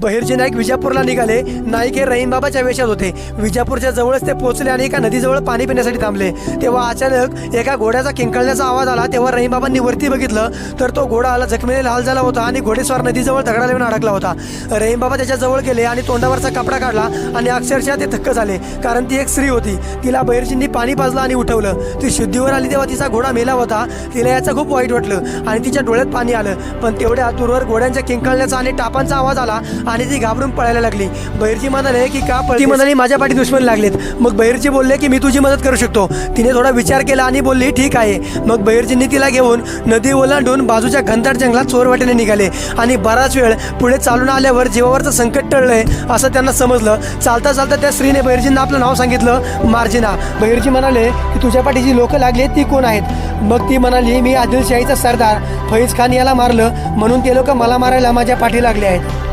बहिर्जी नाईक विजापूरला निघाले. नाईक हे रहीम बाबाच्या वेशात होते. विजापूरच्या जवळच ते पोहोचले आणि एका नदीजवळ पाणी पिण्यासाठी थांबले. तेव्हा अचानक एका घोड्याचा किंकाळण्याचा आवाज आला. तेव्हा रहीम बाबांनी वरती बघितलं तर तो घोडा जखमेने लाल झाला होता आणि घोडेस्वार नदीजवळ दगडाला येऊन अडकला होता. रहीम बाबा त्याच्या जवळ गेले आणि तोंडावरचा कपडा काढला आणि अक्षरशः ते थक्क झाले, कारण ती एक स्त्री होती. तिला बहिर्जींनी पाणी पाजलं आणि उठवलं. ती शुद्धीवर आली तेव्हा तिचा घोडा मेला होता. तिला याचं खूप वाईट वाटलं आणि तिच्या डोळ्यात पाणी आलं. पण तेवढ्या दूरवर घोड्यांच्या किंकाळण्याचा आणि टापांचा आवाज आला आणि ती घाबरून पळायला लागली. बहिर्जी म्हणाले की का पळती? म्हणाली माझ्या पाठी दुश्मन लागलेत. मग बहिर्जी बोलले की मी तुझी मदत करू शकतो. तिने थोडा विचार केला आणि बोलली ठीक आहे. मग बहिर्जींनी तिला घेऊन नदी ओलांडून बाजूच्या घनदाट जंगलात चोरवाटेने निघाले आणि बराच वेळ पुढे चालून आल्यावर जीवावरचं संकट टळलंय असं त्यांना समजलं. चालता चालता त्या स्त्रीने बहिर्जींना आपलं नाव सांगितलं, मार्जिना. बहिर्जी म्हणाले की तुझ्या पाठीची लोक लागली ती कोण आहेत? मग ती म्हणाली मी आदिलशाहीचा सरदार फैज खान याला मारलं म्हणून ते लोक मला मारायला माझ्या पाठी लागले आहेत.